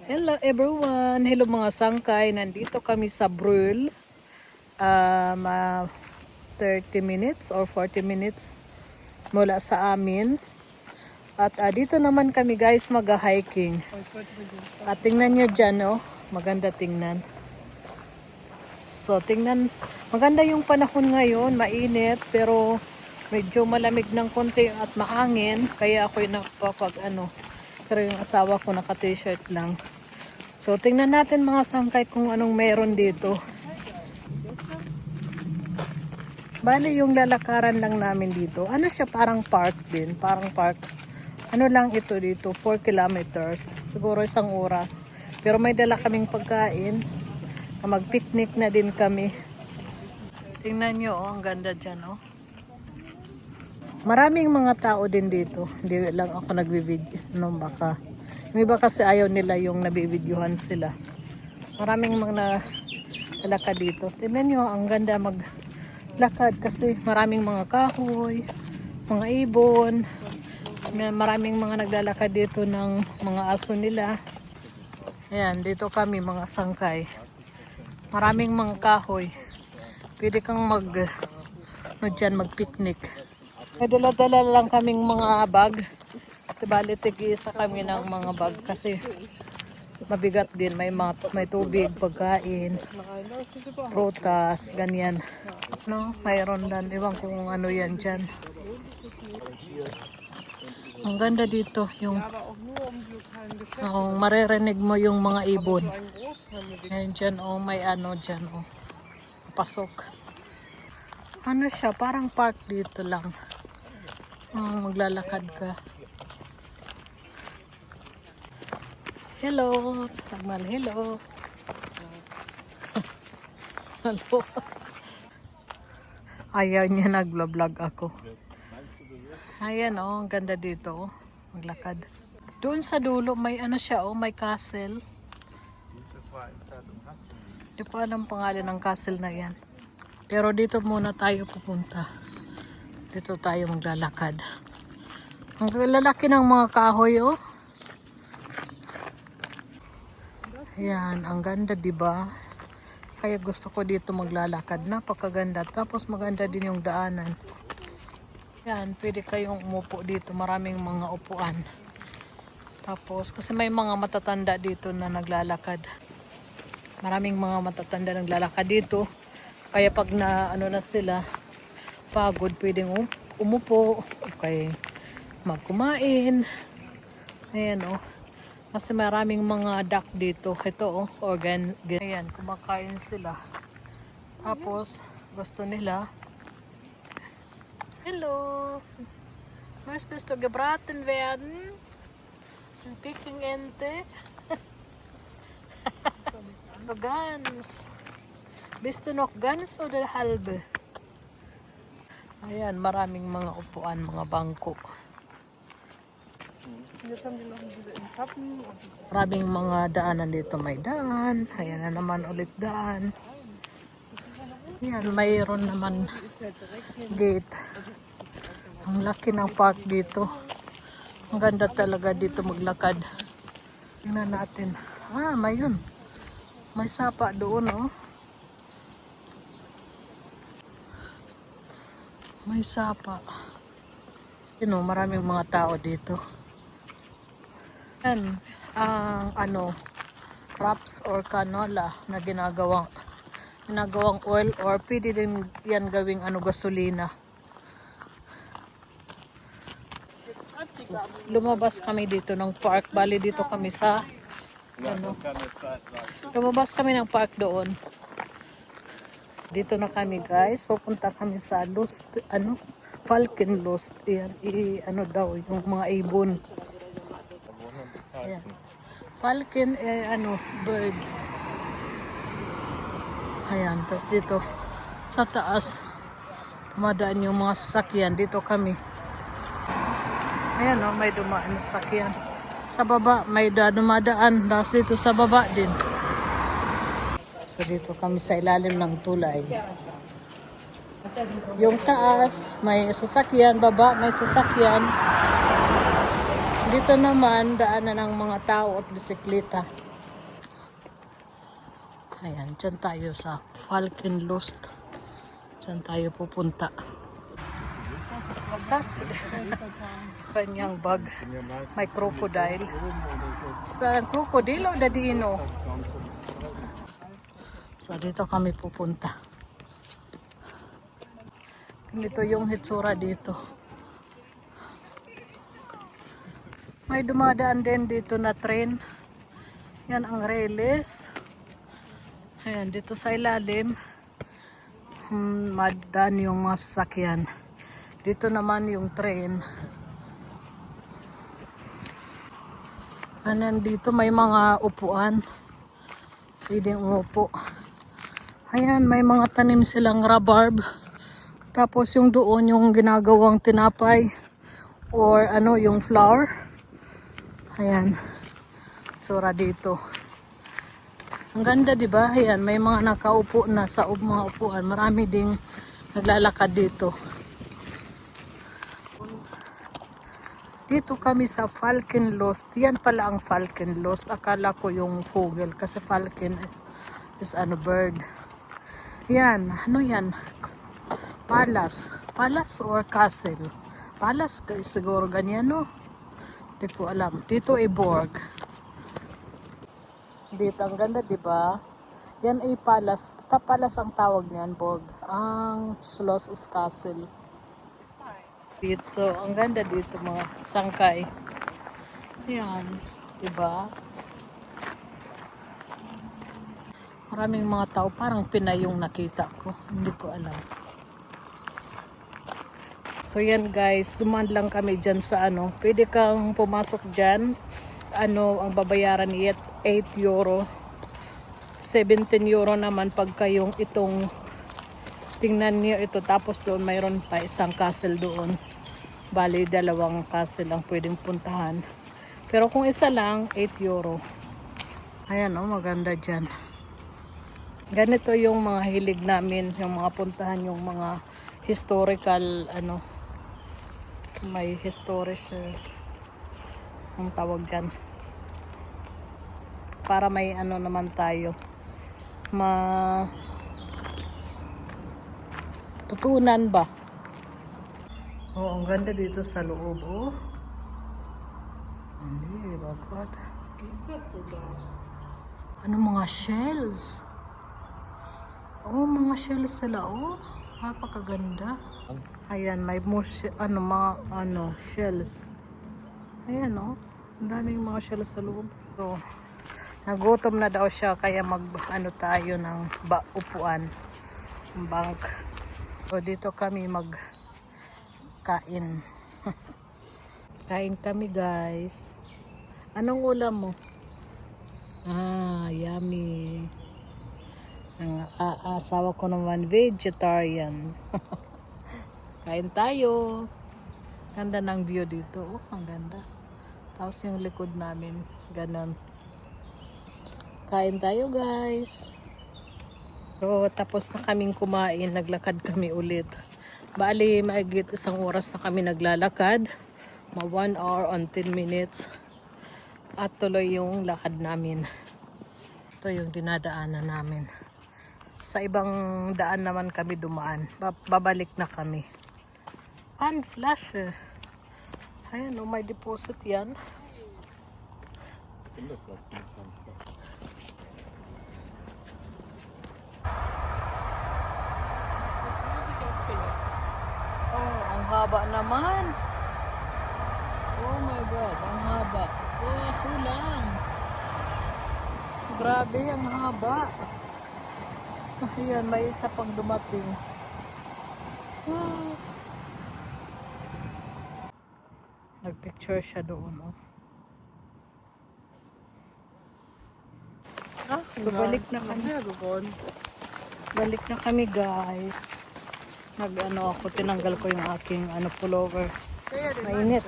Hello everyone! Hello mga sangkay! Nandito kami sa Brul. 30 minutes or 40 minutes mula sa amin. At dito naman kami guys mag-hiking. At tingnan nyo dyan, oh. Maganda tingnan. So tingnan, maganda yung panahon ngayon, mainit pero medyo malamig ng konti at maangin. Kaya ako'y pero yung asawa ko naka t-shirt lang. So tingnan natin mga sangkay kung anong meron dito. Bali yung lalakaran lang namin dito. Ano siya, parang park din, parang park. Ano lang ito dito, 4 kilometers. Siguro isang oras. Pero may dala kaming pagkain. Mag-picnic na din kami. Tingnan nyo, oh, ang ganda dyan, oh. Maraming mga tao din dito. Hindi lang ako nagbibideo. No, baka. Yung iba kasi ayaw nila yung nabibidyohan sila. Maraming mga nalakad dito. Tingnan nyo, ang ganda maglakad kasi maraming mga kahoy, mga ibon. Maraming mga naglalakad dito ng mga aso nila. Ayan, dito kami mga sangkay. Maraming mga kahoy. Pwede kang mag-picnic. May dala-dala lang kaming mga bag. Bali, tig-isa kami ng mga bag kasi mabigat din. May tubig, pagkain, prutas, ganyan. No, mayroon dan. Iwan kung ano yan dyan. Ang ganda dito. Yung maririnig mo yung mga ibon. Ayan dyan, oh, may ano dyan, oh. Pasok. Ano siya? Parang park dito lang. Maglalakad ka. Hello, Sagmal, hello. Hello. Ayaw niya naglo-vlog ako. Ayan, oh, ang ganda dito, oh. Maglakad. Doon sa dulo may ano siya, oh, may castle. Hindi pa alam pangalan ng castle na yan. Pero dito muna tayo pupunta. Dito tayo maglalakad. Ang lalaki ng mga kahoy, oh. Yan, ang ganda, diba? Kaya gusto ko dito maglalakad. Napakaganda. Tapos maganda din yung daanan. Yan, pwede kayong umupo dito. Maraming mga upuan. Tapos, kasi may mga matatanda dito na naglalakad. Maraming mga matatanda naglalakad dito. Kaya pag na sila, pagod, pwedeng umupo. Okay, magkumain. Ayan, oh. Kasi maraming mga duck dito. Ito, oh, organ. Ayan, kumakain sila. Tapos, gusto nila. Hello! Möchtest du gebraten werden? Ein Peking Ente? Gans. Bist du noch ganz oder halbe? Ayan, maraming mga upuan, mga bangko. Maraming mga daanan dito, may daan. Ayan na naman ulit daan. Ayan, mayroon naman gate. Ang laki ng park dito. Ang ganda talaga dito maglakad. Tingnan natin. Mayroon. May sapa doon, oh. May sapa. You know, maraming mga tao dito. Yan, wraps or canola na ginagawang oil or pwede din yan gawing gasolina. So, lumabas kami dito ng park. Bali dito kami sa lumabas kami ng park doon. Dito na kami guys. Pupunta kami sa Falcon Lost. Yan, yung mga ibon. Ayan. Falcon, bird. Ayan, tapos dito sa taas dumadaan yung mga sasakyan. Dito kami. Ayan, oh, may dumaan na sasakyan. Sa baba may dumadaan. Tapos dito sa baba din. So dito kami sa ilalim ng tulay. Yung taas may sasakyan, baba may sasakyan. Dito naman daanan ng mga tao at bisikleta. Ayan, dyan tayo sa Falcon Lost. Dyan tayo pupunta. Sas kanyang bag. May crocodile. Sa crocodile o dadino? So dito kami pupunta. Dito yung hitsura dito. May dumadaan din dito na train. Yan ang railes. Ayan, dito sa ilalim. Madaan yung mga sasakyan. Dito naman yung train. Ayan, dito may mga upuan. Pwedeng umupo. Ayan, may mga tanim silang rhubarb. Tapos yung doon yung ginagawang tinapay or ano yung flour. Ayan. Tsura dito. Ang ganda 'di ba? Ayan, may mga nakaupo na sa mga upuan. Marami ding naglalakad dito. Dito kami sa Falcon Lost. Yan pala ang Falcon Lost. Akala ko yung Vogel kasi Falcon is ano bird. Yan, ano yan? Palace. Palace or castle? Palace siguro ganyan, no? Hindi ko alam. Dito ay Borg. Dito, ang ganda, di ba? Yan ay palace. Palace ang tawag niyan, Borg. Ang Schloss is castle. Dito, ang ganda dito, mga sangkay. Yan, di ba? Maraming mga tao. Parang Pinay yung nakita ko. Hindi ko alam. So yan guys, dumaan lang kami dyan sa ano. Pwede kang pumasok dyan. Ano, ang babayaran ni 8 euro. 17 euro naman pag kayong itong tingnan niyo ito. Tapos doon mayroon pa isang castle doon. Bali, 2 castle ang pwedeng puntahan. Pero kung isa lang, 8 euro. Ayan oh, maganda dyan. Ganito yung mga hilig namin. Yung mga puntahan, yung mga historical, ano, may historic ang tawag dyan para may ano naman tayo tutunan ba. Oh, ang ganda dito sa loob. Oh, hindi bakit ano mga shells. Oh, mga shells sila. Oh, napakaganda. Ayan, may ano, mga ano, shells. Ayan, oh. Ang daming mga shells sa loob. So, nagutom na daw siya, kaya ano tayo ng upuan. Bank. So, dito kami magkain. Kain kami, guys. Anong ulam mo? Ah, yummy. Ang asawa ko naman, vegetarian. Kain tayo. Ganda ng view dito. Oh, ang ganda. Tapos yung likod namin, ganon. Kain tayo, guys. So, tapos na kaming kumain, naglakad kami ulit. Bali, maigit 1 oras na kami naglalakad. 1 hour and 10 minutes. At tuloy yung lakad namin. Ito yung dinadaanan namin. Sa ibang daan naman kami dumaan. Babalik na kami. Pan flash. Ayan, oh, may deposit yan. Oh, ang haba naman. Oh my God, ang haba. Oh, sulang. Grabe, ang haba. Ayan, may isa pang dumating. Ah. Nagpicture siya doon, oh. So, balik na kami. Balik na kami, guys. Nag-ano ako, tinanggal ko yung aking pullover. Mainit.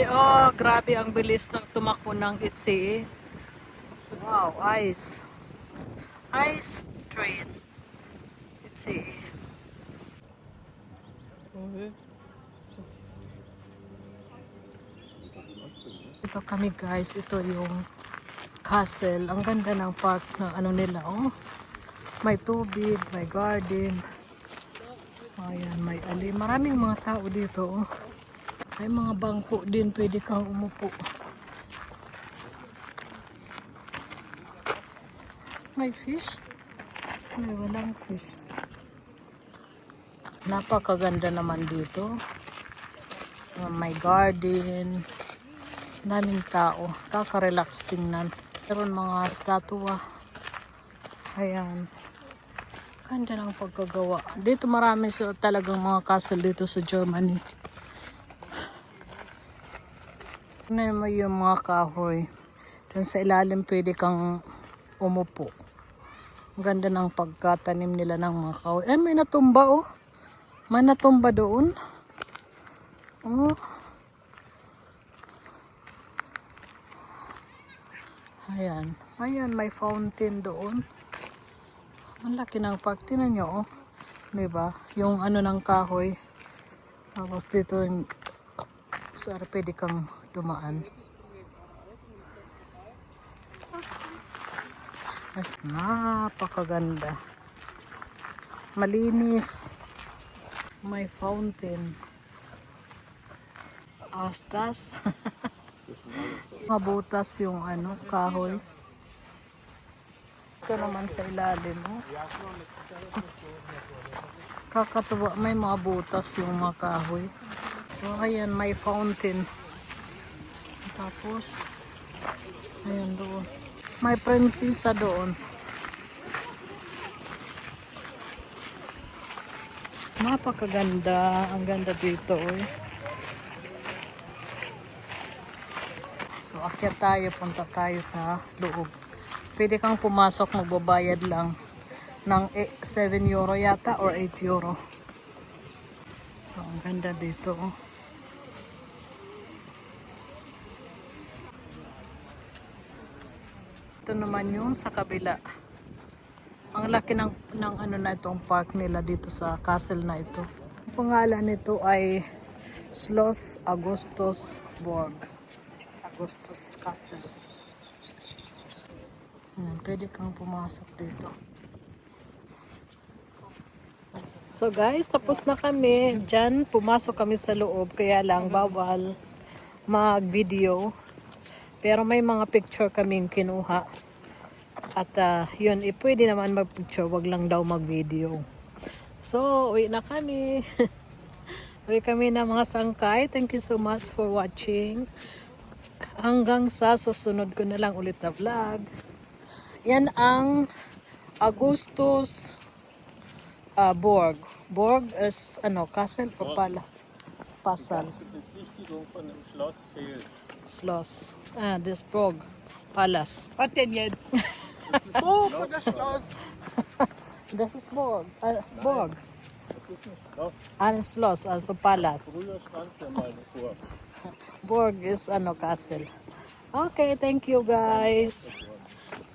Oh, grabe ang bilis ng tumakbo ng ITZE. Wow, ice. Ice train. ITZE. Ito kami, guys. Ito yung castle. Ang ganda ng park na ano nila, oh. May tubig, may garden. Ayan, may ali. Maraming mga tao dito, oh. May mga bangko din, pwede kang umupo. May fish? May walang fish. Napakaganda naman dito. May garden. Daming tao. Kaka-relax tingnan. Meron mga statua. Ayan. Ganda ng pagkagawa. Dito marami talagang mga castle dito sa Germany. Tingnan mo yung mga kahoy. Dun sa ilalim pwede kang umupo. Ang ganda ng pagkatanim nila ng mga kahoy. Eh, may natumba, oh. May natumba doon. Oh. Ayan. Ayan, may fountain doon. Ang laki ng park. Tingnan nyo, oh. Diba? Yung ano ng kahoy. Tapos dito, sorry, pwede kang dumaan. Mas napakaganda. Malinis. May fountain. Astas. Mabutas yung ano, kahoy. Ito naman sa ilalim, oh. Kakatuwa, may mga butas yung mga kahoy. So, ayan, may fountain. Tapos, ayan doon. May prinsesa doon. Napakaganda. Ang ganda dito, eh. So, akyat tayo. Punta tayo sa loob. Pwede kang pumasok, magbabayad lang ng 7 euro yata or 8 euro. So, ang ganda dito, oh. Ito naman yung sa kabila. Ang laki ng ano na itong park nila dito sa castle na ito. Ang pangalan nito ay Schloss Augustusburg. Augustus Castle. Pwede kang pumasok dito. So guys, tapos na kami. Diyan, pumasok kami sa loob. Kaya lang, bawal mag-video. Pero may mga picture kaming kinuha. At yun, pwede naman mag-picture. Wag lang daw mag-video. So, uwi na kami. Uwi kami na mga sangkay. Thank you so much for watching. Hanggang sa susunod ko na lang ulit na vlog. Yan ang Augustus Burg. Burg is ano, castle o pala? Pasal. Schloss. Das Burg. Palace. Was denn jetzt? Das ist Burg oder Schloss? Das ist Burg. Burg. Das ist ein Schloss. Ein Schloss, also Palace. Früher stand ja mal eine Burg. Burg is ano, castle. Okay, thank you guys.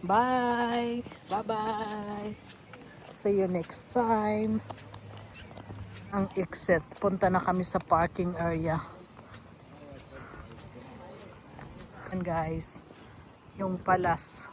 Bye. Bye-bye. See you next time. Ang exit. Punta na kami sa parking area. And guys, yung palace.